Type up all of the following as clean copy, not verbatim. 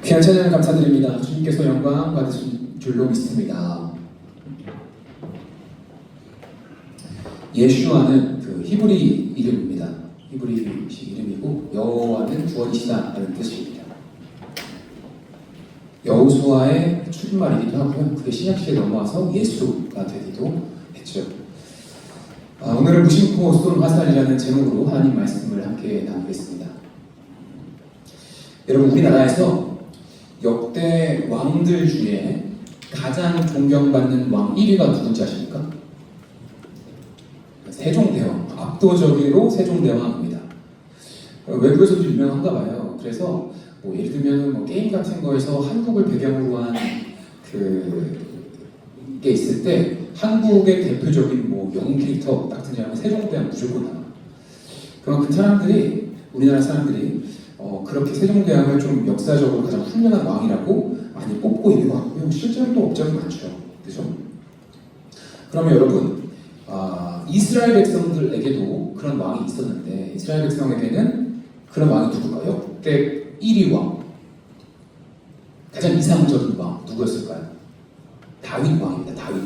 귀한 찬양 감사드립니다. 주님께서 영광 받으신 줄로 믿습니다. 예슈아는 그 히브리 이름입니다. 히브리식 이름이고 여호와는 구원이시다라는 뜻입니다. 여호수아의 줄임말이기도 하고요. 그게 신약시대에 넘어와서 예수가 되기도 했죠. 오늘은 무심코 쏜 화살이라는 제목으로 하나님 말씀을 함께 나누겠습니다. 여러분, 우리나라에서 역대 왕들 중에 가장 존경받는 왕 1위가 누군지 아십니까? 세종대왕, 압도적으로 세종대왕입니다. 외국에서도 유명한가 봐요. 그래서 뭐 예를 들면 게임 같은 거에서 한국을 배경으로 한 게 있을 때 한국의 대표적인 영웅 캐릭터 딱 등장하면 세종대왕 무조건 나와. 그럼 그 사람들이, 우리나라 사람들이 그렇게 세종대왕을 좀 역사적으로 가장 훌륭한 왕이라고 많이 뽑고 있는 것 같고요. 실제로 또 업적이 많죠. 그죠? 그러면 여러분, 이스라엘 백성들에게도 그런 왕이 있었는데, 이스라엘 백성에게는 그런 왕이 누굴까요? 역대 1위 왕, 가장 이상적인 왕 누구였을까요? 다윗 왕입니다. 다윗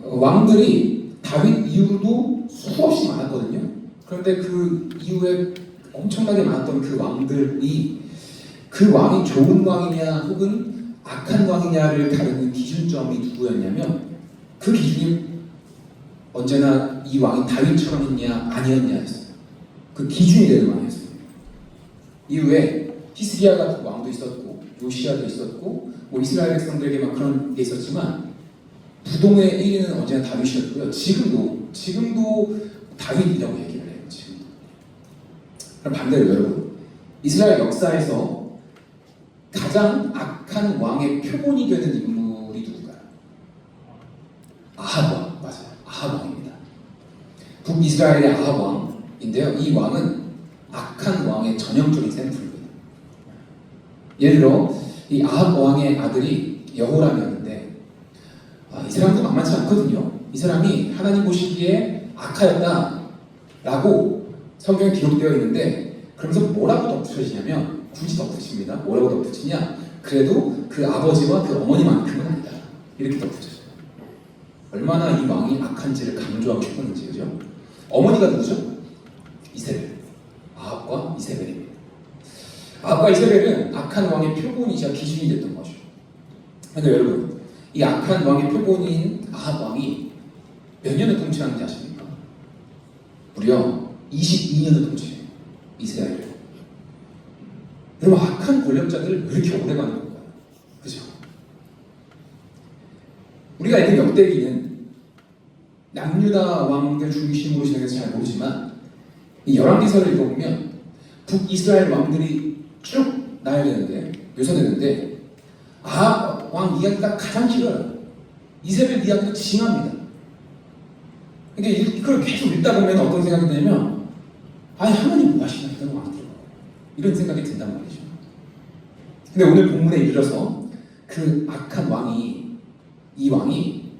왕. 왕들이 다윗 이후도 수없이 많았거든요. 그런데 그 이후에 엄청나게 많았던 그 왕들이 그 왕이 좋은 왕이냐 혹은 악한 왕이냐를 가르는 기준점이 누구였냐면, 그 기준이 언제나 이 왕이 다윗처럼이냐 아니었냐였어요. 그 기준이 되는 왕이었어요. 이후에 히스기야 같은 왕도 있었고 요시야도 있었고 이스라엘 백성들에게만 그런 게 있었지만 부동의 1위는 언제나 다윗이었고요. 지금도 다윗이라고 얘기를 해요. 지금도. 그럼 반대로 여러분, 이스라엘 역사에서 가장 악한 왕의 표본이 되는 인물이 누굴까요? 아합 왕, 맞아요. 아합 왕입니다. 북이스라엘의 아합 왕인데요. 이 왕은 악한 왕의 전형적인 샘플입니다. 예를 들어 이 아합 왕의 아들이 여호람이었는데, 이 사람도 만만치 않거든요. 이 사람이 하나님 보시기에 악하였다라고 성경에 기록되어 있는데, 그러면서 뭐라고 덧붙여지냐면, 굳이 덧붙입니다. 뭐라고 덧붙이냐? 그래도 그 아버지와 그 어머니만큼은 아니다. 이렇게 덧붙여져요. 얼마나 이 왕이 악한지를 강조하고 싶었는지, 그죠? 어머니가 누구죠? 이세벨. 아합과 이세벨입니다. 아합과 이세벨은 악한 왕의 표본이자 기준이 됐던 거죠. 그런데 여러분, 이 악한 왕의 표본인 아합 왕이 몇 년을 통치하는지 아십니까? 무려 22년을 통치해요. 이스라엘을. 여러분, 악한 권력자들을 왜 이렇게 오래 가는 건가요? 그죠? 우리가 읽은 역대기는 남유다 왕들 중심으로 시작해서 잘 모르지만, 이 열왕기서를 읽어보면 북이스라엘 왕들이 쭉 나열되는데, 묘사되는데, 아합 왕 이야기가 가장 길어요. 이세벨 이야기도 징합니다. 그러니까 이걸 계속 읽다 보면 어떤 생각이 드냐면, 하나님 뭐 하시나 이런 왕들, 이런 생각이 든단 말이죠. 근데 오늘 본문에 이르러서 그 악한 왕이, 이 왕이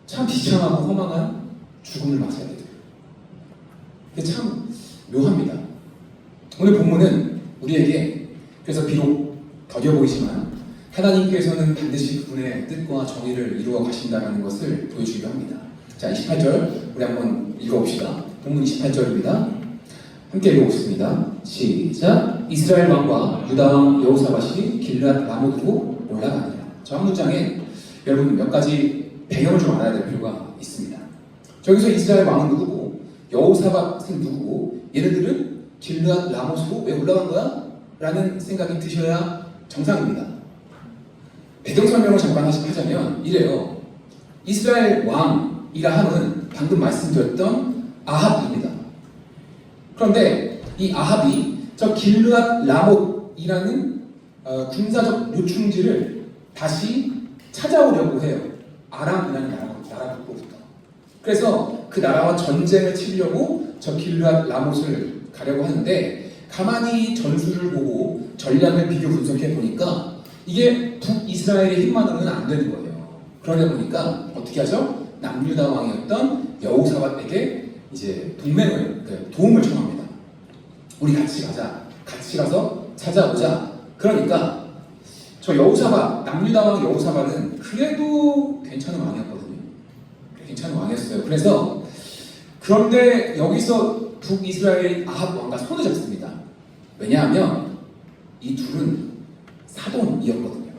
참 비참하고 허망한 죽음을 맞아야 돼요. 이게 참 묘합니다. 오늘 본문은 우리에게, 그래서 비록 더뎌 보이지만 하나님께서는 반드시 그분의 뜻과 정의를 이루어 가신다는 것을 보여주기도 합니다. 자, 28절 우리 한번 읽어봅시다. 본문 28절입니다. 함께 읽어보겠습니다. 시작. 이스라엘 왕과 유다 왕 여호사밧이 길앗 라못으로 올라가니라. 저 한 문장에 여러분 몇 가지 배경을 좀 알아야 될 필요가 있습니다. 저기서 이스라엘 왕은 누구고 여호사밧은 누구고 얘네들은 길앗 라못으로 왜 올라간 거야? 라는 생각이 드셔야 정상입니다. 배경 설명을 잠깐 하자면 이래요. 이스라엘 왕이라 함은 방금 말씀드렸던 아합입니다. 그런데 이 아합이 저 길앗 라못이라는 군사적 요충지를 다시 찾아오려고 해요. 아람이라는 나라로부터. 그래서 그 나라와 전쟁을 치려고 저 길앗 라못을 가려고 하는데, 가만히 전술을 보고 전략을 비교 분석해 보니까 이게 북이스라엘의 힘만으로는 안 되는 거예요. 그러다 보니까 어떻게 하죠? 남유다 왕이었던 여호사밧에게 이제 도움을 청합니다. 우리 같이 가자. 같이 가서 찾아오자. 그러니까 저 여호사밧, 남유다 왕 여호사밧은 그래도 괜찮은 왕이었거든요. 괜찮은 왕이었어요. 그래서 그런데 여기서 북이스라엘 아합 왕과 손을 잡습니다. 왜냐하면 이 둘은 사돈이었거든요.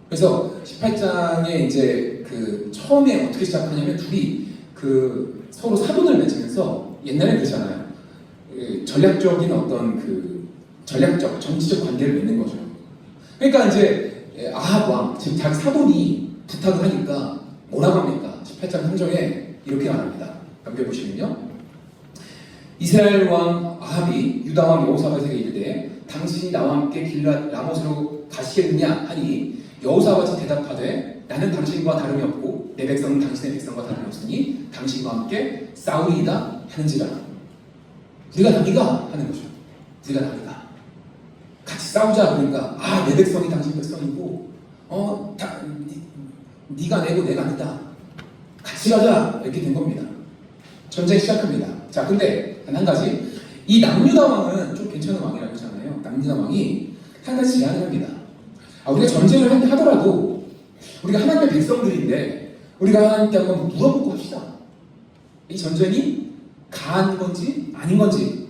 그래서 18장에 이제 그 처음에 어떻게 시작하냐면 둘이 그 서로 사돈을 맺으면서 옛날에 그러잖아요. 그 전략적인 어떤 그 전략적 정치적 관계를 맺는 거죠. 그러니까 이제 아합 왕, 즉 자기 사돈이 부탁을 하니까 뭐라고 합니까? 18장 3절에 이렇게 말합니다. 넘겨보시면요. 이스라엘 왕 아합이 유다 왕 여호사밧에게 이르되 당신이 나와 함께 길랏 라못으로 가시겠느냐 하니 여호사밧이 대답하되 나는 당신과 다름이 없고 내 백성은 당신의 백성과 다름이 없으니 당신과 함께 싸우리이다 하는지라. 네가 나니가 하는 거죠. 네가 나니가 같이 싸우자. 그러니까 내 백성이 당신 백성이고 네가 내고 내가 아니다. 같이 가자. 이렇게 된 겁니다. 전쟁 시작합니다. 자, 근데 한 가지, 이 남유다 왕은 좀 괜찮은 왕이라고 했잖아요. 남유다 왕이 한 가지 제안을 합니다. 우리가 전쟁을 하더라도 우리가 하나님의 백성들인데 우리가 하나님께 한번 물어보고 합시다. 이 전쟁이 가한 건지 아닌 건지.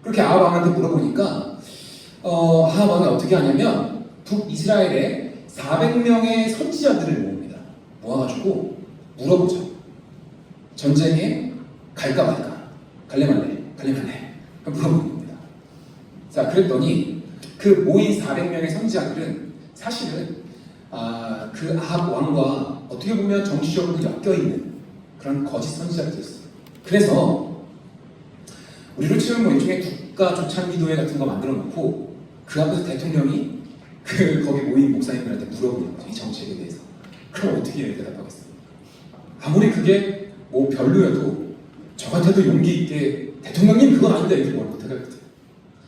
그렇게 아합 왕한테 물어보니까 아합 왕이 어떻게 하냐면 북이스라엘에 400명의 선지자들을 모읍니다. 모아가지고 물어보죠. 전쟁에 갈까 말까, 갈래 말래 물어보는 겁니다. 자, 그랬더니 그 모인 400명의 선지자들은 사실은 그 아합 왕과 어떻게 보면 정치적으로 엮여있는 그런 거짓 선지자들이었어요. 그래서 우리로 치면 뭐 일종의 국가 조찬 기도회 같은 거 만들어 놓고 그 앞에서 대통령이 거기 모인 목사님들한테 물어보는 거죠. 이 정책에 대해서. 그럼 어떻게 대답하겠어요? 아무리 그게 뭐 별로여도 저 같아도 용기 있게 대통령님 그건 아니다 이렇게 말 못하겠거든요.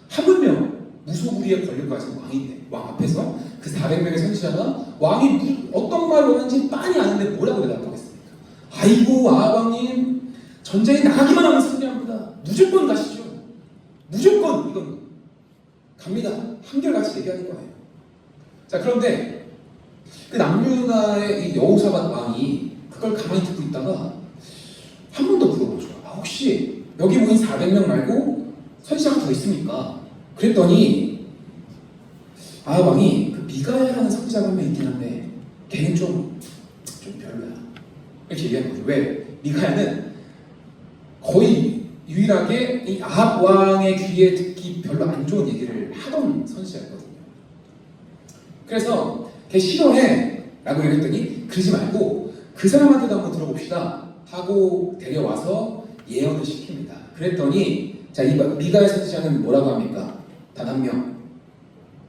하물며 무소불위에 권력 가진 왕인데 왕 앞에서 그 400명의 선지자가 왕이 어떤 말을 하는지 빤히 아는데 뭐라고 대답하겠습니까? 아이고 아합왕님 전쟁에 나가기만 하면 승리합니다. 무조건 가시죠. 무조건 이건 갑니다. 한결같이 얘기하는 거예요. 자, 그런데 그 남유다의 이 여호사밧 왕이 그걸 가만히 듣고 있다가 한 번 더 물어보죠. 혹시 여기 모인 400명 말고 선지자가 더 있습니까? 그랬더니 아합 왕이 그 미가야라는 선지자가 한 명 있긴 한데 걔는 좀 별로야. 이렇게 얘기하는 거죠. 왜? 미가야는 거의 유일하게 이 아합 왕의 귀에 듣기 별로 안 좋은 얘기를 하던 선지자였거든요. 그래서 걔 싫어해 라고 얘기했더니 그러지 말고 그 사람한테도 한번 들어봅시다 하고 데려와서 예언을 시킵니다. 그랬더니 자, 이 미가야 선지자는 뭐라고 합니까? 단 한 명,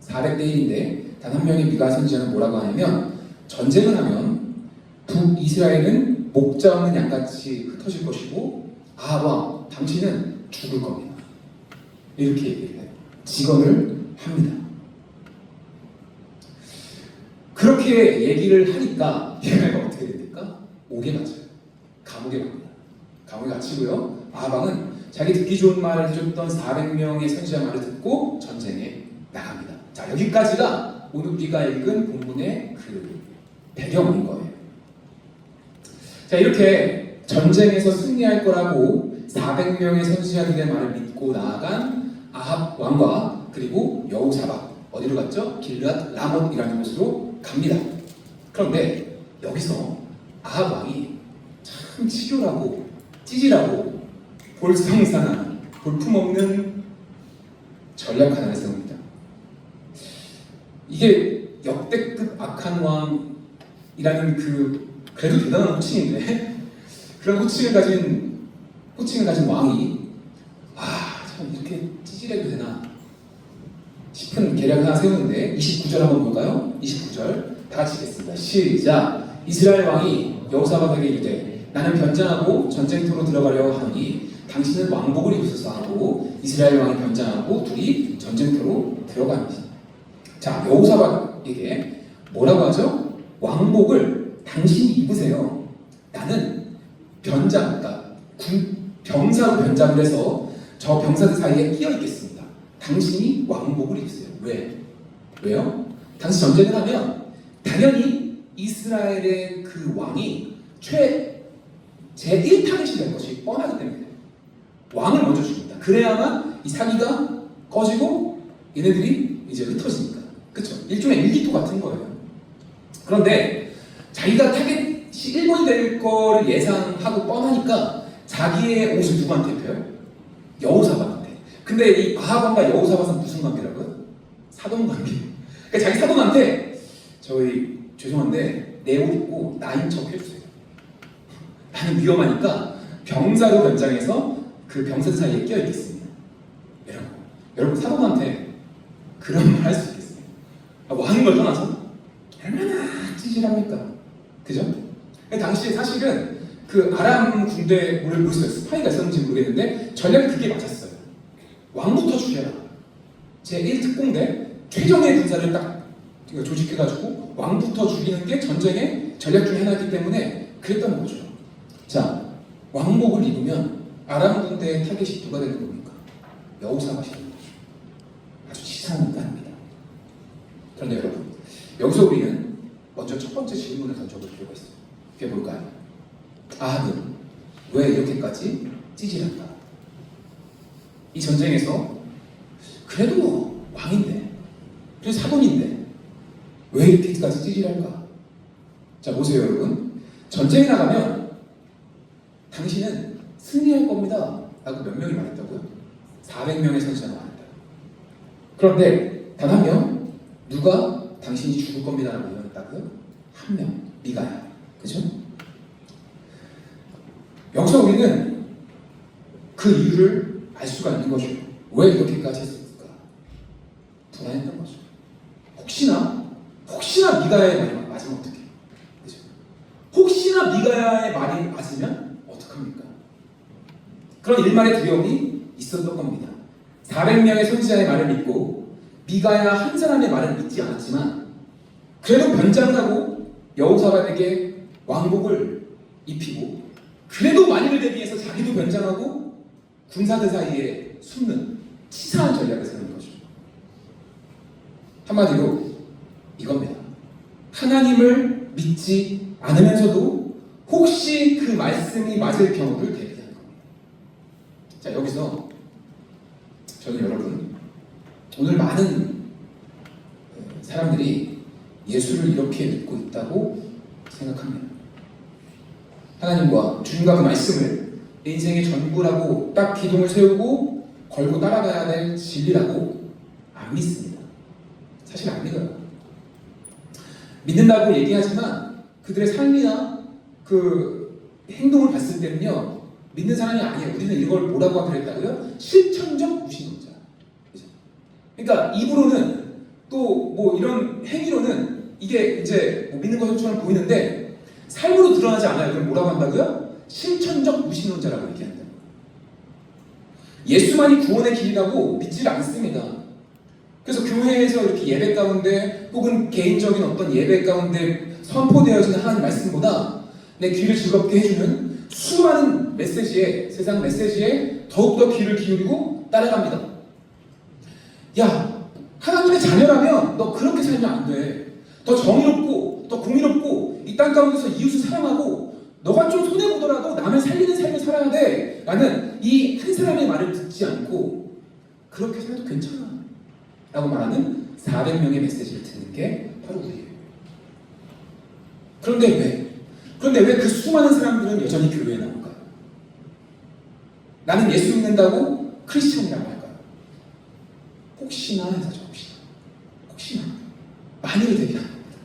400대 1인데 단 한 명의 미가야 선지자는 뭐라고 하냐면 전쟁을 하면 북이스라엘은 목자 없는 양같이 흩어질 것이고 아합 왕 당신은 죽을 겁니다. 이렇게 얘기를 해요. 직언을 합니다. 그렇게 얘기를 하니까 얘가 어떻게 됩니까? 옥에 갇혀요. 감옥에 갑니다. 감옥에 갇히고요. 아합 왕은 자기 듣기 좋은 말을 해줬던 400명의 선지자 말을 듣고 전쟁에 나갑니다. 자, 여기까지가 오늘 우리가 읽은 본문의 그 배경인 거예요. 자, 이렇게 전쟁에서 승리할 거라고 400명의 선지자들의 말을 믿고 나아간 아합 왕과 그리고 여호사밧 어디로 갔죠? 길랏 라못이라는 곳으로 갑니다. 그런데 여기서 아합 왕이 참 치졸하고 찌질하고 볼성사나 볼품없는 전략 하나를 세웁니다. 이게 역대급 악한 왕이라는 그래도 대단한 호칭인데 그런 호칭을 가진 왕이 참 이렇게 찌질해도 되나 싶은 계략 하나 세우는데 29절 한번 볼까요? 29절 다 같이 읽겠습니다. 시작. 이스라엘 왕이 여호사밧에게 이르되 나는 변장하고 전쟁터로 들어가려 하노니 당신은 왕복을 입으소서 하고 이스라엘 왕이 변장하고 둘이 전쟁터로 들어갑니다. 자, 여호사밧에게 뭐라고 하죠? 왕복을 당신이 입으세요. 나는 변장, 그러니까 병사로 변장을 해서 저 병사들 사이에 끼어 있겠습니다. 당신이 왕복을 입으세요. 왜? 왜요? 당시 전쟁을 하면 당연히 이스라엘의 그 왕이 제1타겟이 될 것이 뻔하기 때문에 왕을 먼저 죽입니다. 그래야만 이 사기가 꺼지고 얘네들이 이제 흩어지니까. 그쵸? 일종의 일기토 같은 거예요. 그런데 자기가 타겟이 1번이 될 거를 예상하고 뻔하니까 자기의 옷을 누구한테 입혀요? 여호사밧한테. 근데 이 아합왕과 여호사밧은 무슨 관계라고요? 사돈관계. 그러니까 자기 사돈한테 저희 죄송한데 내 옷 입고 나인 척 해주세요. 나는 위험하니까 병사로 변장해서 그 병사 사이에 껴있겠습니다. 여러분 사돈한테 그런 말 할 수 있겠어요? 왕인 걸 떠나서 얼마나 찌질합니까? 그죠? 당시에 사실은 그 아람 군대 모르겠어요. 스파이가 있었는지 모르겠는데 전략이 그게 맞았어요. 왕부터 죽여라. 제1특공대 최정예 군사를 딱 조직해가지고 왕부터 죽이는 게 전쟁의 전략 중에 하나이기 때문에 그랬던 거죠. 자, 왕복을 입으면 아람 군대의 타겟이 누가 되는 겁니까? 여호사밧이 되는 거죠. 아주 치사한 인간입니다. 그런데 여러분, 여기서 우리는 먼저 첫 번째 질문을 던져볼 필요가 있어요. 그게 뭘까요? 아합은 왜 이렇게까지 찌질한가? 이 전쟁에서 그래도 왕인데, 그래도 사돈인데 왜 이렇게까지 찌질할까? 자, 보세요 여러분. 전쟁에 나가면 당신은 승리할 겁니다 라고 몇 명이 말했다고요? 400명의 선지자가 말했다. 그런데 단 한 명, 누가 당신이 죽을 겁니다 라고 말했다고요? 한 명, 미가야. 그죠? 여기서 우리는 그 이유를 알 수가 있는 거죠. 왜 이렇게까지 했을까? 불안했던 거죠. 혹시나 미가야의 말이 맞으면 어떡해? 그죠? 혹시나 미가야의 말이 맞으면 어떡합니까? 그런 일말의 두려움이 있었던 겁니다. 400명의 선지자의 말을 믿고 미가야 한 사람의 말을 믿지 않았지만 그래도 변장을 하고 여호사밧에게 왕복을 입히고 그래도 만일을 대비해서 자기도 변장하고 군사들 사이에 숨는 치사한 전략을 세우는 거죠. 한마디로 이겁니다. 하나님을 믿지 않으면서도 혹시 그 말씀이 맞을 경우를 대비하는 겁니다. 자, 여기서 저는 여러분, 오늘 많은 사람들이 예수를 이렇게 믿고 있다고 생각합니다. 하나님과 주님과 그 말씀을 내 인생의 전부라고 딱 기둥을 세우고 걸고 따라가야 될 진리라고 안 믿습니다. 사실 안 믿어요. 믿는다고 얘기하지만 그들의 삶이나 그 행동을 봤을 때는요, 믿는 사람이 아니에요. 우리는 이걸 뭐라고 하기로 했다고요? 실천적 무신론자. 그러니까 입으로는 또 뭐 이런 행위로는 이게 이제 뭐 믿는 것처럼 보이는데 삶으로 드러나지 않아요. 그럼 뭐라고 한다고요? 실천적 무신론자라고 얘기한다. 예수만이 구원의 길이라고 믿지 않습니다. 그래서 교회에서 이렇게 예배 가운데 혹은 개인적인 어떤 예배 가운데 선포되어지는 하나님 말씀보다 내 귀를 즐겁게 해주는 수많은 메시지에, 세상 메시지에 더욱더 귀를 기울이고 따라갑니다. 야, 하나님의 자녀라면 너 그렇게 살면 안 돼. 더 정의롭고 더 공의롭고 이 땅 가운데서 이웃을 사랑하고 너가 좀 손해보더라도 남을 살리는 삶을 살아야 돼 라는 이 한 사람의 말을 듣지 않고 그렇게 살아도 괜찮아 라고 말하는 400명의 메시지를 듣는 게 바로 우리예요. 그런데 왜 그 수많은 사람들은 여전히 교회에 나올까요? 나는 예수 믿는다고 크리스천이라고 할까요? 혹시나 해서죠. 혹시나 만일을 대비하는 겁니다.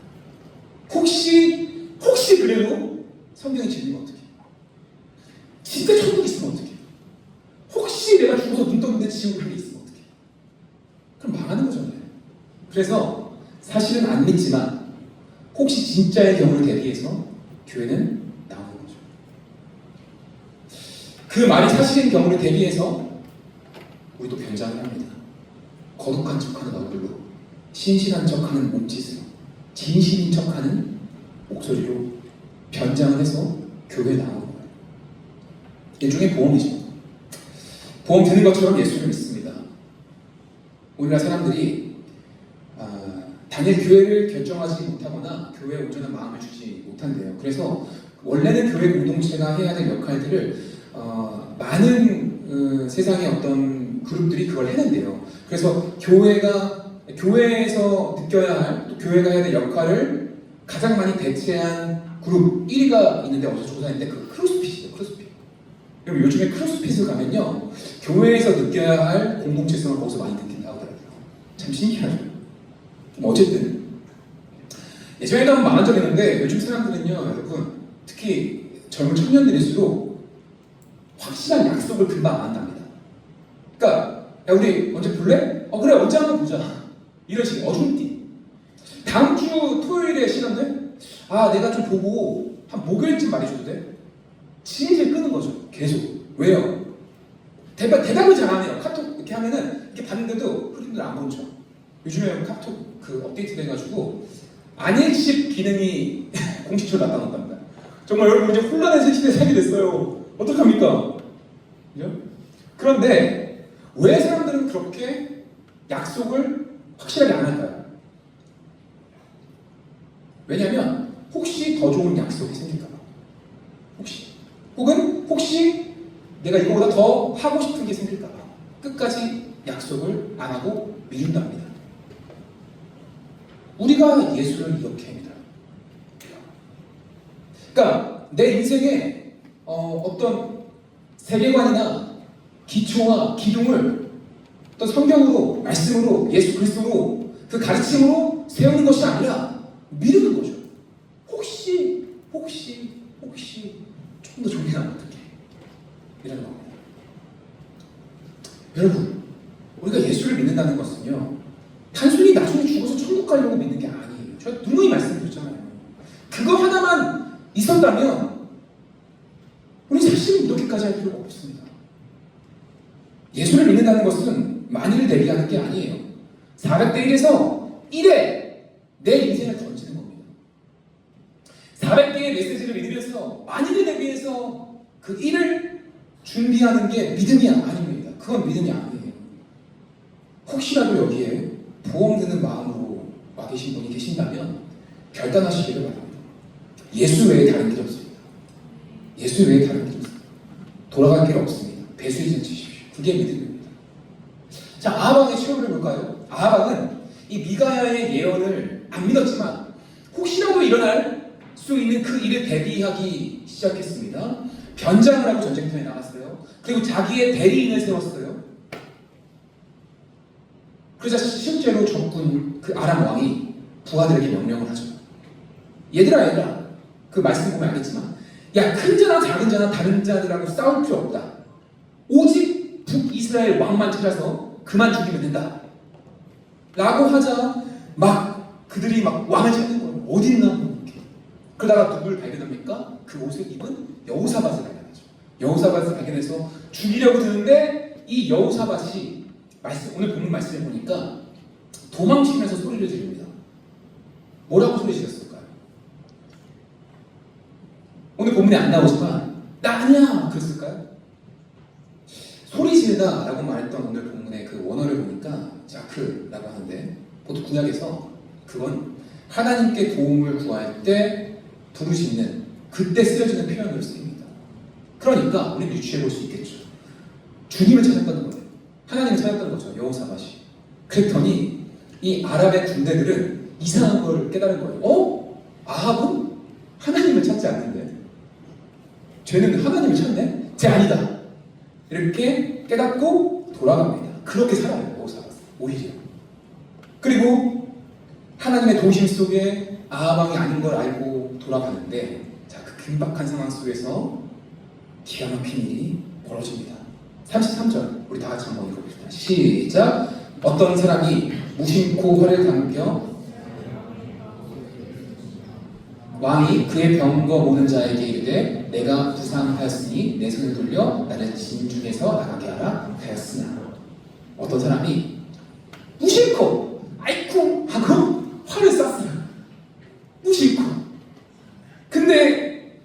혹시 그래도 성경이 진리면 어떡해? 진짜 천국이 있으면 어떡해? 혹시 내가 죽어서 눈 떴는데 지옥 그게 있으면 어떡해? 그럼 망하는 거잖아요. 그래서 사실은 안 믿지만 혹시 진짜의 경우를 대비해서 교회는 나오는 거죠. 그 말이 사실인 경우를 대비해서 우리도 변장을 합니다. 거룩한 척하는 얼굴로, 신실한 척하는 몸짓으로, 진실인 척하는 목소리로 변장을 해서 교회에 나오는 거예요. 일종의 보험이죠. 보험 드는 것처럼 예수를 믿습니다. 우리나라 사람들이 단일 교회를 결정하지 못하거나 교회에 온전한 마음을 주지 못한대요. 그래서 원래는 교회 공동체가 해야 될 역할들을 많은 세상의 어떤 그룹들이 그걸 해낸대요. 그래서 교회에서 느껴야 할, 또 교회가 해야 될 역할을 가장 많이 대체한 그룹 1위가 있는데 어제 조사했는데 그 크로스핏이에요. 크로스핏. 그럼 요즘에 크로스핏을 가면요, 교회에서 느껴야 할 공동체성을 거기서 많이 느낀다고 하더라고요. 참 신기하죠. 어쨌든 예전에도 한번 말한 적이 있는데 요즘 사람들은요, 여러분, 특히 젊은 청년들일수록 확실한 약속을 금방 안 한답니다. 그러니까 야, 우리 언제 볼래? 그래, 언제 한번 보자. 이런 식의 어중띠. 다음 주 토요일에 시간돼? 내가 좀 보고 한 목요일쯤 말해줘도 돼? 질질 끄는 거죠. 계속. 왜요? 대답을 잘 안 해요. 카톡 이렇게 하면은 이렇게 봤는데도 흐름들 안 본 척. 요즘에 카톡 업데이트 돼가지고 안일십 기능이 공식적으로 나타났답니다. 정말 여러분 이제 혼란의 시대에 살게 됐어요. 어떡합니까? 그죠? 그런데 왜 사람들은 그렇게 약속을 확실하게 안 할까요? 왜냐하면 혹시 더 좋은 약속이 생길까 봐. 혹시 내가 이거보다 더 하고 싶은 게 생길까 봐 끝까지 약속을 안 하고 미룬답니다. 우리가 예수를 이렇게 합니다. 그러니까 내 인생에 어떤 세계관이나 기초와 기둥을 또 성경으로, 말씀으로, 예수 그리스도로 그 가르침으로 세우는 것이 아니라 미루는 거죠. 혹시 좀 더 좋게 나면 어떡해, 이라는 겁니다. 여러분, 우리가 예수를 믿는다는 것은요, 단순히 나중에 죽어서 천국 가려고 믿는 게 아니에요. 제가 누누이 말씀드렸잖아요. 그거 하나만 있었다면 우리 사실은 이렇게까지 할 필요가 없습니다. 예수를 믿는다는 것은 만일을 대비하는 게 아니에요. 400대 1에서 1에 내 인생을 던지는 겁니다. 400개의 메시지를 믿으면서 만일을 대비해서 그 1을 준비하는 게 믿음이 아닙니다. 그건 믿음이 아니에요. 혹시라도 여기에 보험 드는 마음으로 와 계신 분이 계신다면 결단하시기를 바랍니다. 예수 외에 다른 길 없습니다. 예수 외에 다른 길 없습니다. 돌아갈 길 없습니다. 배수이전 치십시오. 그게 믿음입니다. 자, 아하방의 최후를 볼까요? 아하방은 이 미가야의 예언을 안 믿었지만 혹시라도 일어날 수 있는 그 일을 대비하기 시작했습니다. 변장을 하고 전쟁터에 나갔어요. 그리고 자기의 대리인을 세웠어요. 그러자 실제로 적군 그 아람 왕이 부하들에게 명령을 하죠. 얘들아, 그 말씀 보면 알겠지만, 야, 큰 자나 작은 자나 다른 자들하고 싸울 필요 없다. 오직 북이스라엘 왕만 찾아서 그만 죽이면 된다. 라고 하자 그들이 왕을 찾는 거예요. 어디 있나? 이렇게. 그러다가 누굴 발견합니까? 그 옷을 입은 여호사밧을 발견하죠. 여호사밧을 발견해서 죽이려고 드는데 이 여호사밧이 오늘 본문 말씀을 보니까 도망치면서 소리를 지릅니다. 뭐라고 소리 지렀을까요? 오늘 본문에 안 나오지만 나 아니야 그랬을까요? 소리 지르다 라고 말했던 오늘 본문의 그 원어를 보니까 자크라고 하는데 보통 구약에서 그건 하나님께 도움을 구할 때 부르짖는 그때 쓰여지는 표현으로 쓰입니다. 그러니까 우리는 유추해 볼 수 있겠죠. 주님을 찾았다는 거예요. 하나님을 찾았다는 거죠. 여호사밧이. 그랬더니 이 아랍의 군대들은 이상한 걸 깨달은 거예요. 아합은 하나님을 찾지 않는데 쟤는 하나님을 찾네? 쟤 아니다. 이렇게 깨닫고 돌아갑니다. 그렇게 살아요. 여호사밧은 오히려. 그리고 하나님의 도심 속에 아합왕이 아닌 걸 알고 돌아가는데 그 긴박한 상황 속에서 기가 막힌 일이 벌어집니다. 33절 우리 다 같이 한번 읽어봅시다. 시작. 어떤 사람이 무심코 활을 당겨 왕이 그의 병거 모는 자에게 이르되 내가 부상하였으니 내 손을 돌려 나를 진중에서 나가게 하라 하였으나 어떤 사람이 무심코 아이쿠 하고 활을 쐈어요. 무심코. 근데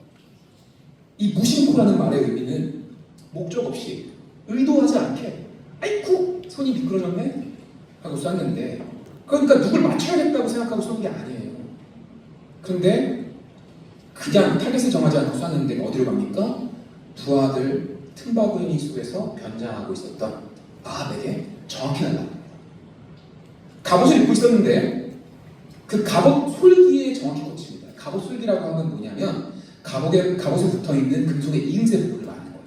이 무심코라는 말의 의미는 목적 없이 의도하지 않게 아이쿠 손이 미끄러졌네 하고 쐈는데 그러니까 누굴 맞춰야겠다고 생각하고 쏜 게 아니에요. 그런데 그냥 타겟을 정하지 않고 쐈는데 어디로 갑니까? 부하들 틈바구니 속에서 변장하고 있었던 아합에게 정확히 날라갑니다. 갑옷을 입고 있었는데 그 갑옷 솔기에 정확히 꽂힙니다. 갑옷 솔기라고 하면 뭐냐면 갑옷에 붙어있는 금속의 이음새 부분을 말하는 거예요.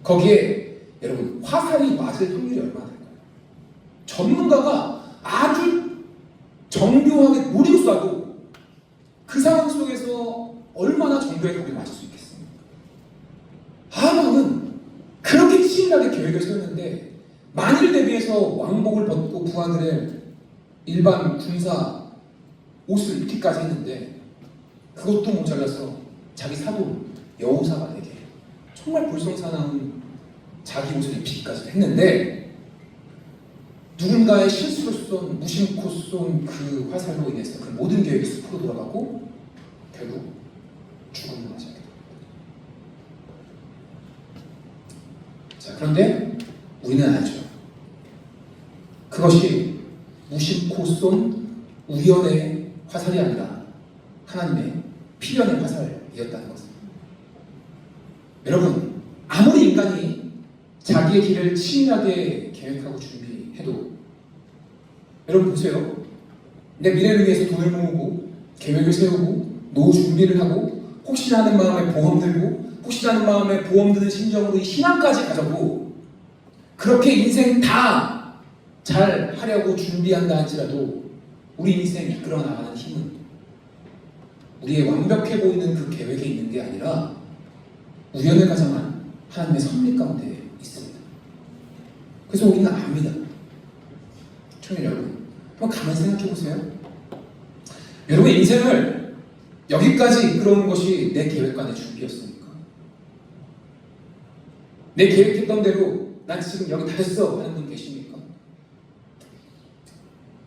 거기에 여러분 화살이 맞을 확률이 얼마나 될까요? 전문가가 아주 정교하게 노리고 쏴도 그 상황 속에서 얼마나 정교하게 거기에 맞을 수 있겠습니까? 하만은 그렇게 치밀하게 계획을 세웠는데 만일 대비해서 왕복을 벗고 부하들의 일반 군사 옷을 입기까지 했는데 그것도 모자라서 자기 사돈 여호사밧에게 정말 볼썽사나운 자기 옷을 입히기까지 했는데 누군가의 실수로 쏜 무심코 쏜 그 화살로 인해서 그 모든 계획이 숲으로 돌아가고 결국 죽음을 맞이하게 됩니다. 자, 그런데 우리는 알죠. 그것이 무심코 쏜 우연의 화살이 아니라 하나님의 필연의 화살이었다는 것을. 여러분, 아무리 인간이 자기의 길을 치밀하게 계획하고 준비해도 여러분 보세요. 내 미래를 위해서 돈을 모으고 계획을 세우고 노후 준비를 하고 혹시나 하는 마음에 보험 들고 혹시나 하는 마음에 보험 드는 심정으로 이 신앙까지 가져고 그렇게 인생 다 잘 하려고 준비한다 할지라도 우리 인생 이끌어 나가는 힘은 우리의 완벽해 보이는 그 계획에 있는 게 아니라 우연을 가장한 하나님의 섭리 가운데 있습니다. 그래서 우리는 압니다. 청년 여러분, 한번 가만히 생각해 보세요. 여러분의 인생을 여기까지 이끌어온 것이 내 계획과 내 준비였습니까? 내 계획했던 대로 난 지금 여기 다 됐어 하는 분 계십니까?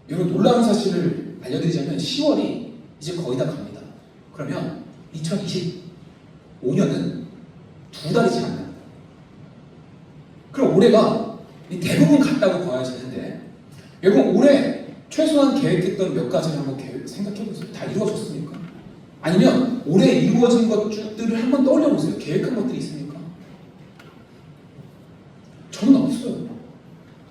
여러분 놀라운 사실을 알려드리자면 10월이 이제 거의 다 갑니다. 그러면 2025년은 2달이 채 안 납니다. 그럼 올해가 대부분 갔다고 봐야 되는데 여러분 올해 최소한 계획했던 몇 가지를 한번 생각해보세요. 다 이루어졌습니까? 아니면 올해 이루어진 것들을 한번 떠올려보세요. 계획한 것들이 있습니까? 저는 없어요.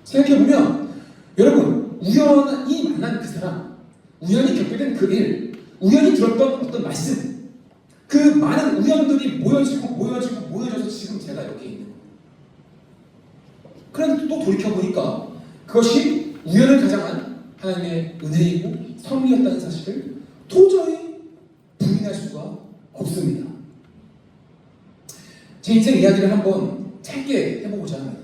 생각해보면 여러분 우연히 만난 그 사람, 우연히 겪게 된 그 일, 우연히 들었던 어떤 말씀, 그 많은 우연들이 모여져서 지금 제가 여기에 있는 거예요. 그런데 또 돌이켜보니까 그것이 우연을 가장한 하나님의 은혜이고 섭리였다는 사실을 도저히 부인할 수가 없습니다. 제 인생 이야기를 한번 짧게 해보고자 합니다.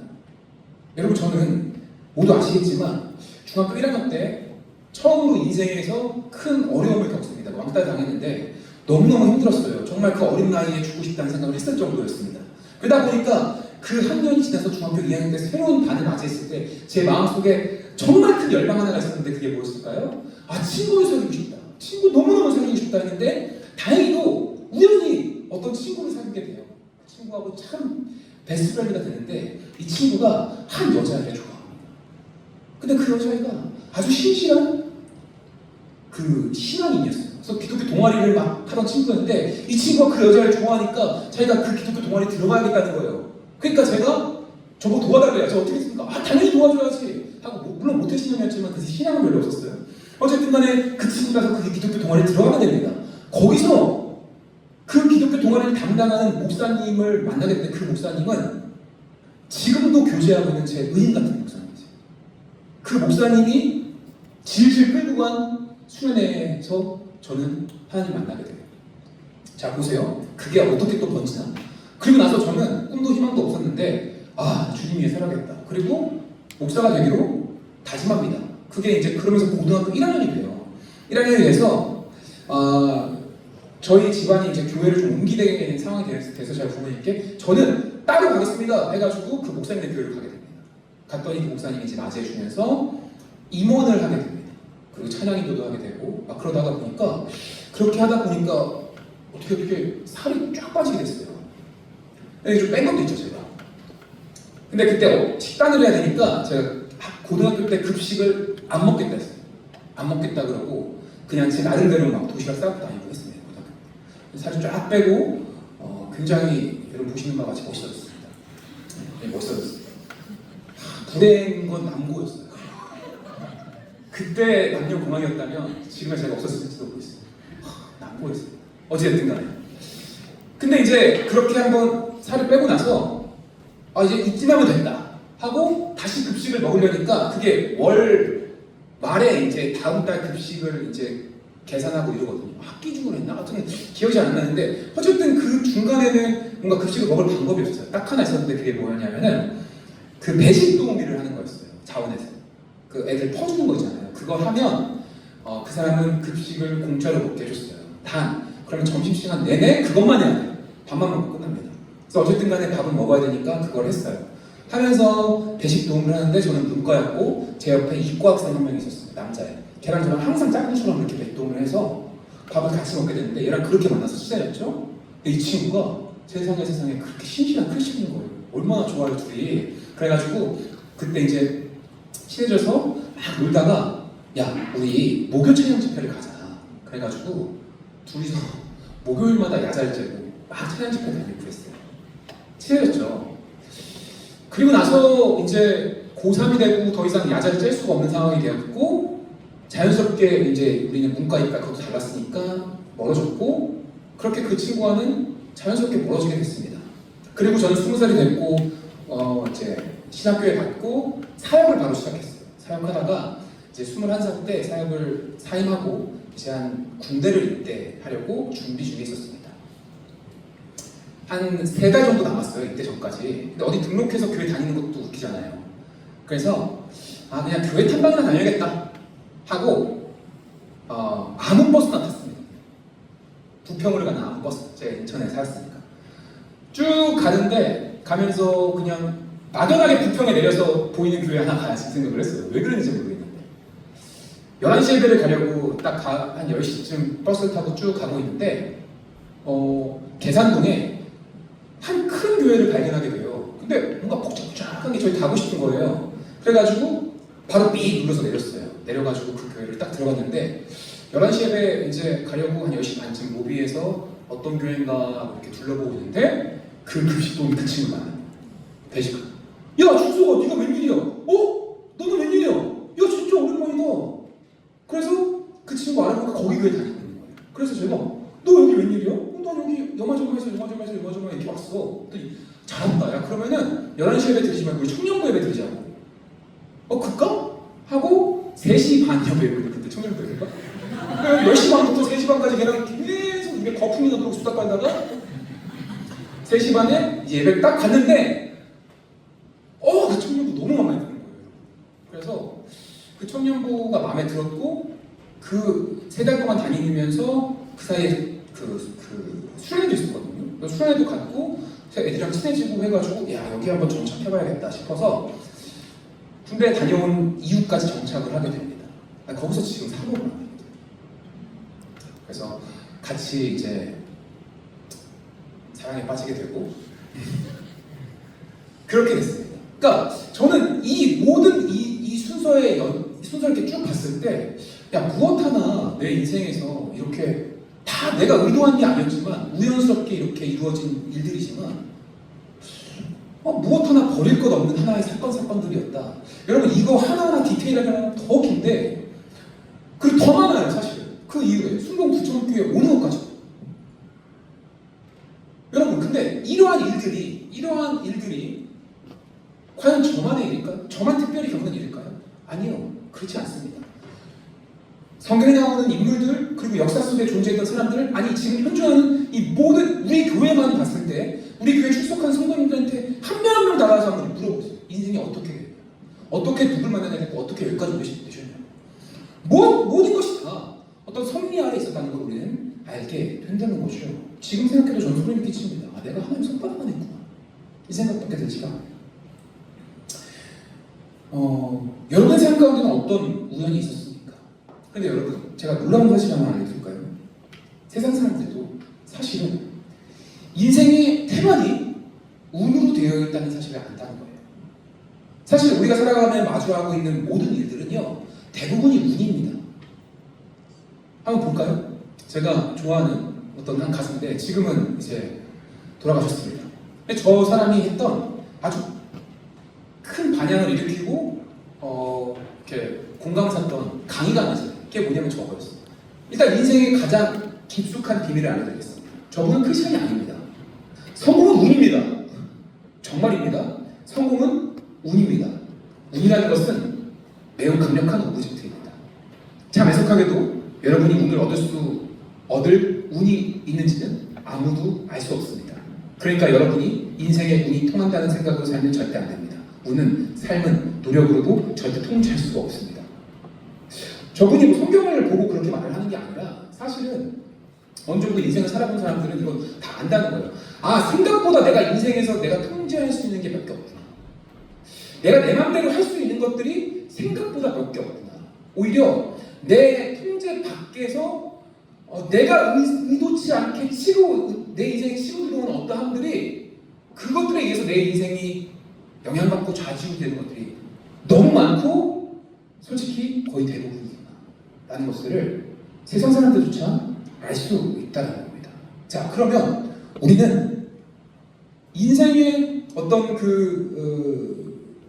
여러분 저는 모두 아시겠지만 중학교 1학년 때 처음으로 인생에서 큰 어려움을 겪습니다. 왕따 당했는데 너무너무 힘들었어요. 정말 그 어린 나이에 죽고 싶다는 생각을 했을 정도였습니다. 그러다 보니까 그 한 년이 지나서 중학교 2학년 때 새로운 반을 맞이했을 때 제 마음속에 정말 큰 열망 하나가 있었는데 그게 뭐였을까요? 아, 친구를 사귀고 싶다. 친구 너무너무 사귀고 싶다 했는데 다행히도 우연히 어떤 친구를 사귀게 돼요. 그 친구하고 참 베스트 프렌드가 되는데 이 친구가 한 여자애를 좋아합니다. 근데 그 여자애가 아주 신실한 그 신앙인이었어요. 그래서 기독교 동아리를 막 하던 친구였는데 이 친구가 그 여자를 좋아하니까 자기가 그 기독교 동아리 들어가야겠다는 거예요. 그러니까 제가 저거 도와달래요. 저 어떻게 했습니까? 아, 당연히 도와줘야지 하고 물론 모태신앙이었지만 그 신앙은 별로 없었어요. 어쨌든 간에 그 친구가 그 기독교 동아리에 들어가게 됩니다. 거기서 그 기독교 동아리를 담당하는 목사님을 만나게 되는데 그 목사님은 지금도 교제하고 있는 제 의인 같은 목사님이세요. 그 목사님이 질질 끌고 간 수련회에서 저는 하나님 만나게 돼요. 자 보세요. 그게 어떻게 또 번지나. 그리고 나서 저는 꿈도 희망도 없었는데 아 주님 위해 살아야겠다. 그리고 목사가 되기로 다짐합니다. 그게 이제 그러면서 고등학교 1학년이 돼요. 1학년이 돼서 저희 집안이 이제 교회를 좀 옮기게 되는 상황이 돼서 제가 부모님께 저는 따로 가겠습니다 해가지고 그 목사님의 교회를 가게 됩니다. 갔더니 그 목사님이 이제 맞이해 주면서 임원을 하게 됩니다. 그리고 찬양 인도도 하게 되고 막 그러다가 보니까 그렇게 하다 보니까 어떻게 살이 쫙 빠지게 됐어요. 좀 뺀 것도 있죠 제가. 근데 그때 식단을 해야 되니까 제가 고등학교 때 급식을 안 먹겠다 했어요. 안 먹겠다 그러고 그냥 제 나름대로 막 도시락 싸고 다니고 했습니다. 살좀 쫙 빼고 굉장히 여러분 보시는 바와 같이 멋있어졌습니다. 네, 멋있어졌습니다. 불행인 건 남고였어요. 그때 남녀 공학이었다면 지금은 제가 없었을지도 모르겠어요. 남고였어요. 어찌됐든 간에. 근데 이제 그렇게 한번 살을 빼고 나서 이제 이쯤하면 된다 하고 다시 급식을 먹으려니까 그게 월 말에 이제 다음 달 급식을 이제 계산하고 이러거든요. 학기 중으로 했나? 하여튼 기억이 잘 안 나는데 어쨌든 그 중간에는 뭔가 급식을 먹을 방법이 없어요. 딱 하나 있었는데 그게 뭐였냐면은 그 배식 도우미를 하는 거였어요. 자원에서. 그 애들 퍼주는 거 있잖아요. 그걸 하면 그 사람은 급식을 공짜로 먹게 해줬어요. 단 그러면 점심시간 내내 그것만 해야 돼요. 밥만 먹고 끝납니다. 그래서 어쨌든 간에 밥은 먹어야 되니까 그걸 했어요. 하면서 배식 도움을 하는데 저는 문과였고 제 옆에 이과 학생 한 명 있었어요. 남자애. 걔랑 저랑 항상 짝꿍처럼 이렇게 배동을 해서 밥을 같이 먹게 됐는데 얘랑 그렇게 만나서 친해졌죠? 근데 이 친구가 세상에 그렇게 신실한 크리스천인 거예요. 얼마나 좋아요 둘이. 그래가지고 그때 이제 친해져서 막 놀다가 야 우리 목요 찬양 집회를 가자. 그래가지고 둘이서 목요일마다 야자를 재고 막 찬양 집회 다니고 그랬어요. 친해졌죠. 그리고 나서 이제 고3이 되고 더 이상 야자를 짤 수가 없는 상황이 되었고 자연스럽게 이제 우리는 문과니까 그것도 달랐으니까 멀어졌고 그렇게 그 친구와는 자연스럽게 멀어지게 됐습니다. 그리고 저는 20살이 됐고 이제 신학교에 갔고 사역을 바로 시작했어요. 사역하다가 이제 21살 때 사역을 사임하고 이제 한 군대를 입대하려고 준비 중에 있었습니다. 한 3달 정도 남았어요. 이때 전까지. 근데 어디 등록해서 교회 다니는 것도 웃기잖아요. 그래서 그냥 교회 탐방이나 다녀야겠다 하고 아문버스나 탔습니다. 부평으로 가는 아문버스. 제가 인천에 살았으니까. 쭉 가는데 가면서 그냥 막연하게 부평에 내려서 보이는 교회 하나 가야지 생각을 했어요. 왜 그런지 모르겠는데 11시 예배를 가려고 딱 한 10시쯤 버스를 타고 쭉 가고 있는데 계산동에 한 큰 교회를 발견하게 돼요. 근데 뭔가 복잡복잡한 게 저희 가고 싶은 거예요. 그래가지고 바로 삐 눌러서 내렸어요. 내려가지고 그 교회를 딱 들어갔는데 11시 예배 이제 가려고 한 10시 반쯤 로비에서 어떤 교회인가 이렇게 둘러보고 있는데 그 급식동이 그 친구가 배식가 야 준수가 네가 웬일이야? 너는 웬일이야? 야 진짜 오랜만이다. 그래서 그 친구 알아보니까 거기 교회 다니고 있는 거예요. 그래서 제가 너 여기 웬일이야? 나 여기 영화정에서 이렇게 왔어. 잘한다. 야 그러면은 11시 예배 드리지 말고 우리 청년부 예배 드리자고. 그까? 하고 3시 반 예배를 그때 청년부 예배가 10시 반부터 3시 반까지 걔랑 계속 입에 거품이 나도록 수다 깔다가 3시 반에 예배 딱 갔는데 그 청년부 너무 마음에 드는 거예요. 그래서 그 청년부가 마음에 들었고 그 3달 동안 다니면서 그 사이에 그 수련회도 있었거든요. 수련회도 갔고 애들이랑 친해지고 해가지고 야 여기 한번 정착해봐야겠다 싶어서 군대에 다녀온 이후까지 정착을 하게 됩니다. 거기서 지금 사고를 하게 됩니다. 그래서 같이 이제 사랑에 빠지게 되고 그렇게 됐습니다. 그러니까 저는 이 모든 이 순서를 이렇게 쭉 봤을 때 야 무엇 하나 내 인생에서 이렇게 다 내가 의도한 게 아니었지만 우연스럽게 이렇게 이루어진 일들이지만 무엇 하나 버릴 것 없는 하나의 사건들이었다. 여러분 이거 하나하나 디테일하게 하면 더 긴데 그리고 더 많아요 사실은. 그 이후에 순공 부천교회 오는 것까지. 여러분 근데 이러한 일들이 과연 저만의 일일까요? 저만 특별히 겪는 일일까요? 아니요. 그렇지 않습니다. 성경에 나오는 인물들 그리고 역사 속에 존재했던 사람들 아니 지금 현존하는 이 모든 우리 교회만 봤을 때 우리 교회 출석한 성도님들한테 한 명 한 명 나가서 한번 물어보세요. 인생이 어떻게 됐냐? 어떻게 누굴 만나야 되고 어떻게 여기까지 되셨냐? 모든 것이 다 어떤 섭리 아래 있었다는 걸 우리는 알게 된다는 거죠. 지금 생각해도 저는 소름이 끼칩니다. 내가 하나님 손바닥만 했구나. 이 생각밖에 들지가 않아요. 여러분의 삶 가운데는 어떤 우연이 있었습니까? 근데 여러분 제가 놀라운 사실 하나 알려드릴까요? 세상 사람들도 사실은 인생의 태반이 운으로 되어 있다는 사실을 안다는 거예요. 사실 우리가 살아가며 마주하고 있는 모든 일들은요 대부분이 운입니다. 한번 볼까요? 제가 좋아하는 어떤 한 가수인데 지금은 이제 돌아가셨습니다. 근데 저 사람이 했던 아주 큰 반향을 일으키고 이렇게 공감 샀던 강의가 나왔어요. 그게 뭐냐면 저거였어요. 일단 인생의 가장 깊숙한 비밀을 알려드리겠습니다. 저분은 크리스천이 아닙니다. 성공은 운입니다. 정말입니다. 성공은 운입니다. 운이라는 것은 매우 강력한 오브젝트입니다. 참 애석하게도 여러분이 운을 얻을 운이 있는지는 아무도 알 수 없습니다. 그러니까 여러분이 인생에 운이 통한다는 생각으로 살면 절대 안 됩니다. 운은 삶은 노력으로도 절대 통치할 수가 없습니다. 저분이 뭐 성경을 보고 그렇게 말을 하는 게 아니라 사실은 어느 정도 인생을 살아본 사람들은 이거 다 안다는 거예요. 아, 생각보다 내가 인생에서 내가 통제할 수 있는 게 몇 개 없구나. 내가 내 맘대로 할 수 있는 것들이 생각보다 몇 개 없구나. 오히려 내 통제 밖에서 내가 의도치 않게 내 인생에 치고 들어오는 어떠함들이 그것들에 의해서 내 인생이 영향받고 좌지우지되는 것들이 너무 많고 솔직히 거의 대부분이구나 라는 것들을 세상 사람들조차 알 수 있다는 겁니다. 자, 그러면 우리는 인생의 어떤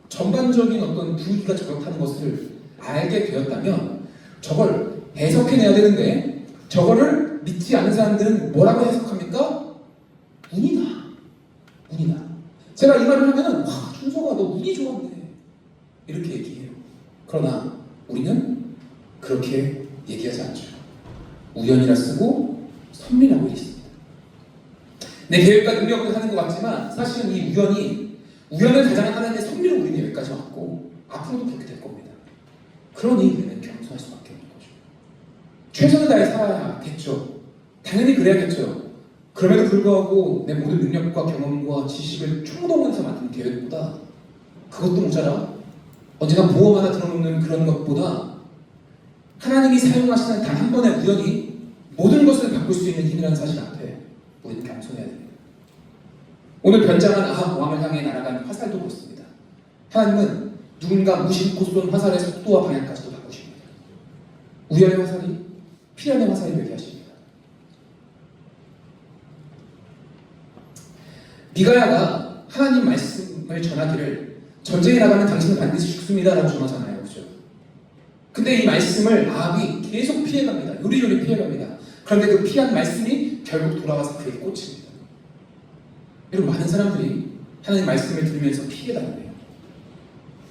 전반적인 어떤 분위기가 저렇다는 것을 알게 되었다면 저걸 해석해내야 되는데 저거를 믿지 않는 사람들은 뭐라고 해석합니까? 운이다. 운이다. 제가 이 말을 하면은 와, 준서가 너 운이 좋았네 이렇게 얘기해요. 그러나 우리는 그렇게 얘기하지 않죠. 우연이라 쓰고 섭리라고 있습니다. 내 계획과 능력으로 하는 것 같지만 사실은 이 우연을 가장하는데 섭리로 우리는 여기까지 왔고 앞으로도 그렇게 될 겁니다. 그러니 우리는 겸손할 수밖에 없는 거죠. 최선을 다해 살아야겠죠. 당연히 그래야겠죠. 그럼에도 불구하고 내 모든 능력과 경험과 지식을 총동원해서 만든 계획보다 그것도 모자라 언제나 보험 하나 들어놓는 그런 것보다 하나님이 사용하시는 단 한 번의 우연이 모든 것을 바꿀 수 있는 힘이라는 사실 앞에 우리는 겸손해야 됩니다. 오늘 변장한 아합 왕을 향해 날아간 화살도 그렇습니다. 하나님은 누군가 무심코 쏜 화살의 속도와 방향까지도 바꾸십니다. 우연의 화살이 필연의 화살이 되게 하십니다. 미가야가 하나님 말씀을 전하기를 전쟁에 나가면 당신은 반드시 죽습니다 라고 전하잖아요. 그죠? 근데 이 말씀을 아합이 계속 피해갑니다. 요리조리 피해갑니다. 그런데 그 피한 말씀이 결국 돌아와서 그에게 꽂힙니다. 이런 많은 사람들이 하나님 말씀을 들으면서 피해 다니네요.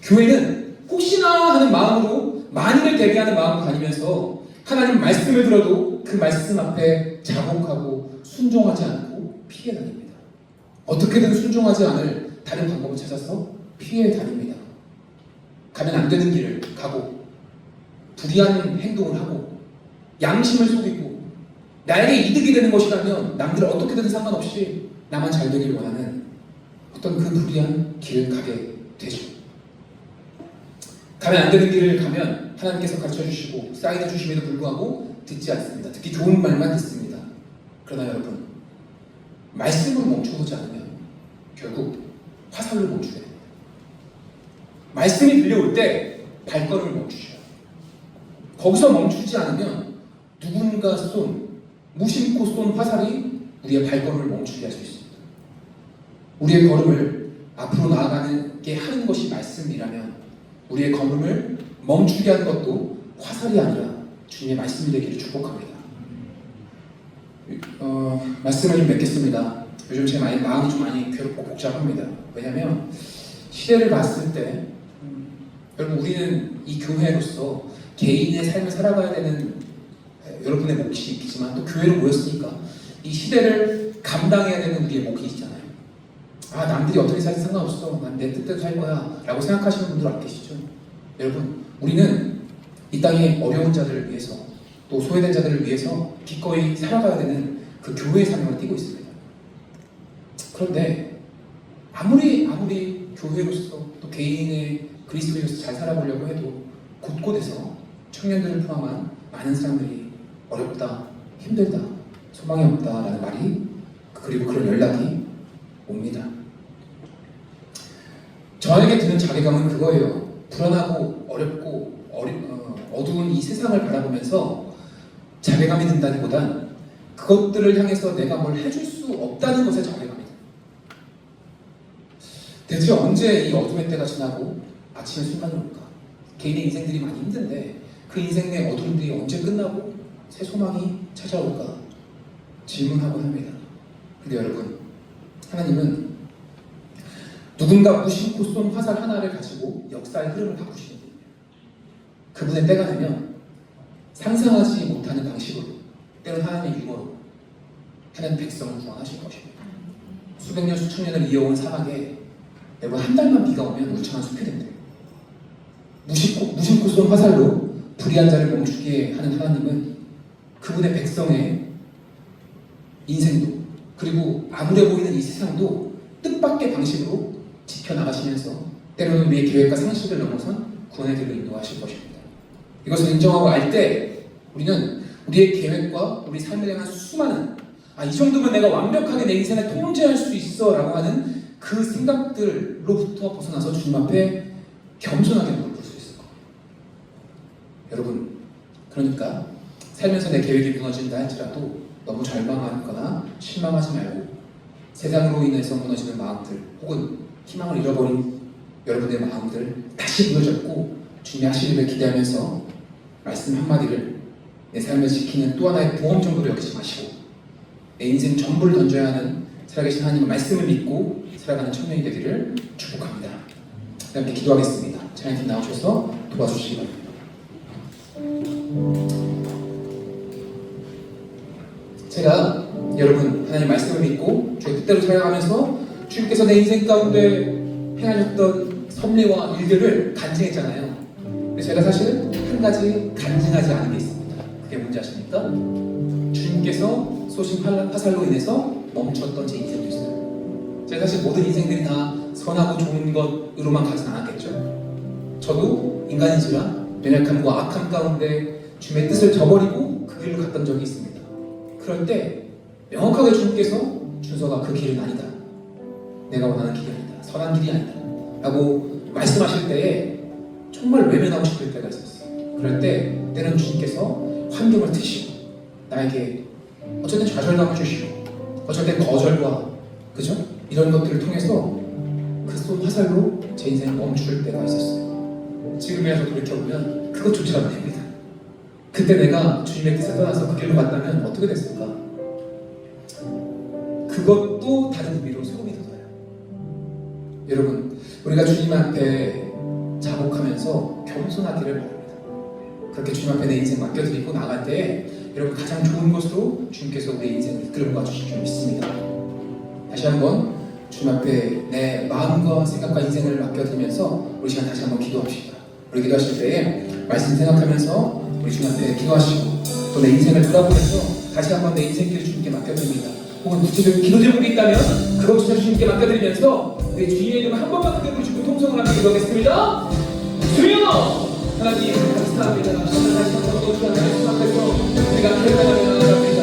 교회는 혹시나 하는 마음으로 만인을 대비하는 마음으로 다니면서 하나님 말씀을 들어도 그 말씀 앞에 자복하고 순종하지 않고 피해 다닙니다. 어떻게든 순종하지 않을 다른 방법을 찾아서 피해 다닙니다. 가면 안 되는 길을 가고 불의한 행동을 하고 양심을 속이고 나에게 이득이 되는 것이라면 남들 어떻게든 상관없이 나만 잘 되길 원하는 어떤 그 불의한 길을 가게 되죠. 가면 안 되는 길을 가면 하나님께서 가르쳐 주시고 사인해 주심에도 불구하고 듣지 않습니다. 듣기 좋은 말만 듣습니다. 그러나 여러분, 말씀을 멈춰보지 않으면 결국 화살로 멈추게 됩니다. 말씀이 들려올 때 발걸음을 멈추셔요. 거기서 멈추지 않으면 누군가 무심코 쏜 화살이 우리의 발걸음을 멈추게 할 수 있습니다. 우리의 걸음을 앞으로 나아가게 하는 것이 말씀이라면 우리의 걸음을 멈추게 하는 것도 화살이 아니라 주님의 말씀이 되기를 축복합니다. 말씀을 좀 맺겠습니다. 요즘 제 마음이 좀 많이 괴롭고 복잡합니다. 왜냐하면 시대를 봤을 때 여러분, 우리는 이 교회로서 개인의 삶을 살아가야 되는 여러분의 몫이 있지만 또 교회로 모였으니까 이 시대를 감당해야 되는 우리의 몫이 있잖아요. 아, 남들이 어떻게 살지 상관없어, 난 내 뜻대로 살 거야 라고 생각하시는 분들 안 계시죠? 여러분, 우리는 이 땅의 어려운 자들을 위해서 또 소외된 자들을 위해서 기꺼이 살아가야 되는 그 교회의 사명을 띠고 있습니다. 그런데 아무리 교회로서 또 개인의 그리스도인으로서 잘 살아보려고 해도 곳곳에서 청년들을 포함한 많은 사람들이 어렵다, 힘들다, 소망이 없다라는 말이 그리고 그런 연락이 옵니다. 저에게 드는 자괴감은 그거예요. 불안하고 어렵고 어두운 이 세상을 바라보면서 자괴감이 든다기보단 그것들을 향해서 내가 뭘 해줄 수 없다는 것에 자괴감이 듭니다. 대체 언제 이 어둠의 때가 지나고 아침의 순간이 올까? 개인의 인생들이 많이 힘든데 그 인생 내 어둠들이 언제 끝나고 새 소망이 찾아올까? 질문하곤 합니다. 근데 여러분, 하나님은 누군가 무심코 쏜 화살 하나를 가지고 역사의 흐름을 바꾸시는 분이에요. 그분의 때가 되면 상상하지 못하는 방식으로, 때론 하나님의 유머로 하나님 백성을 구원하실 것입니다. 수백 년, 수천 년을 이어온 사막에 매번 한 달만 비가 오면 울창한 숲이 된대요. 무심코 쏜 화살로 불의한 자를 멈추게 하는 하나님은 그분의 백성의 인생도, 그리고 암울해 보이는 이 세상도 뜻밖의 방식으로 지켜나가시면서 때로는 우리의 계획과 상식을 넘어선 구원의 길로 인도하실 것입니다. 이것을 인정하고 알 때 우리는 우리의 계획과 우리 삶을 향한 수많은 이 정도면 내가 완벽하게 내 인생을 통제할 수 있어 라고 하는 그 생각들로부터 벗어나서 주님 앞에 겸손하게 무릎 꿇을 수 있을 거예요. 여러분, 그러니까 살면서 내 계획이 무너진다 할지라도 너무 절망하거나 실망하지 말고 세상으로 인해서 무너지는 마음들 혹은 희망을 잃어버린 여러분의 마음들 다시 무너졌고 주님의 하실 일을 기대하면서 말씀 한마디를 내 삶을 지키는 또 하나의 보험 정도로 여기지 마시고 내 인생 전부를 던져야 하는 살아계신 하나님의 말씀을 믿고 살아가는 청년이 되기를 축복합니다. 함께 기도하겠습니다. 찬양팀 나오셔서 도와주시기 바랍니다. 제가 여러분 하나님 말씀을 믿고 주의 뜻대로 살아가면서 주님께서 내 인생 가운데 행하셨던 섭리와 일들을 간증했잖아요. 근데 제가 사실 한 가지 간증하지 않은 게 있습니다. 그게 뭔지 아십니까? 주님께서 쏘신 화살로 인해서 멈췄던 제 인생도 있어요. 제가 사실 모든 인생들이 다 선하고 좋은 것으로만 가진 않았겠죠. 저도 인간이지라 연약함과 악함 가운데 주님의 뜻을 저버리고 그 길로 갔던 적이 있습니다. 그럴 때 명확하게 주님께서 준서가 그 길은 아니다, 내가 원하는 길이 아니다, 선한 길이 아니다 라고 말씀하실 때에 정말 외면하고 싶을 때가 있었어요. 그럴 때 때는 주님께서 환경을 트시고 나에게 어쨌든 좌절감을 주시고 어쩔 땐 거절과 그죠? 이런 것들을 통해서 그 쏜 화살로 제 인생을 멈출 때가 있었어요. 지금이라도 돌이켜보면 그것조차 안 됩니다. 그때 내가 주님의 뜻에 떠나서 그 길로 갔다면 어떻게 됐을까? 그것도 다른 의미로 소금이 돋아요. 여러분, 우리가 주님 앞에 자복하면서 겸손하기를 바랍니다. 그렇게 주님 앞에 내 인생 맡겨드리고 나갈 때 여러분 가장 좋은 것으로 주님께서 우리의 인생을 이끌고 가주실 줄 믿습니다. 다시 한번 주님 앞에 내 마음과 생각과 인생을 맡겨드리면서 우리 시간 다시 한번 기도합시다. 우리 기도하실 때에 말씀 생각하면서 우리 주님 앞에 기도하시고 또 내 인생을 돌아보면서 다시 한번 내 인생길을 주님께 맡겨드립니다. 혹은 구체적인 기도 제목이 있다면 그것조차 주님께 맡겨드리면서 우리 주님의 이름을 한 번만 그대로 주고 통성을 하며 기도하겠습니다. 주여! 하나님 감사합니다. 저는 다시 한번 또 주 하나님 앞에서 우리가 기억하며 나아갑니다.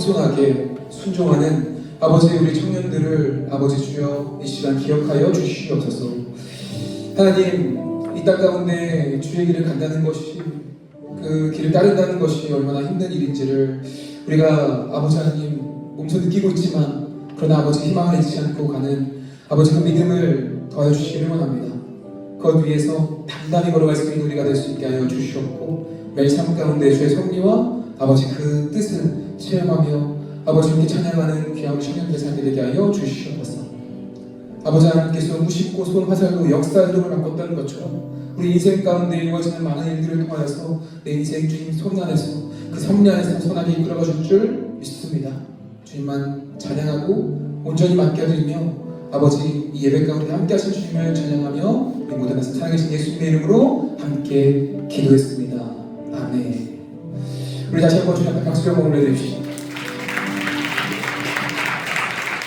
겸손하게 순종하는 아버지 우리 청년들을 아버지 주여 이 시간 기억하여 주시옵소서. 하나님, 이 땅 가운데 주의 길을 간다는 것이, 그 길을 따른다는 것이 얼마나 힘든 일인지를 우리가 아버지 하나님 몸소 느끼고 있지만, 그러나 아버지 희망을 잃지 않고 가는 아버지 그 믿음을 더하여 주시기를 원합니다. 그것 위에서 담담히 걸어갈 수 있는 우리가 될 수 있게 하여 주시옵고, 매일 삶 가운데 주의 섭리와 아버지 그 뜻을 체험하며 아버지 함께 찬양하는 귀한 청년들의 삶이 되게 하여 주시옵소서. 아버지 하나님께서 무심코 손 화살로 역사의 흐름을 바꿨다는 것처럼 우리 인생 가운데 이루어지는 많은 일들을 통하여서 내 인생 주님 손 안에서 그 섭리 안에서 선하게 이끌어가 줄 줄 믿습니다. 주님만 찬양하고 온전히 맡겨드리며 아버지 이 예배 가운데 함께 하신 주님을 찬양하며 우리 모든 것을 살아계신 예수님의 이름으로 함께 기도했습니다. 아멘. 우리 다시 한번 주님 앞에 박수로 올려드립시다.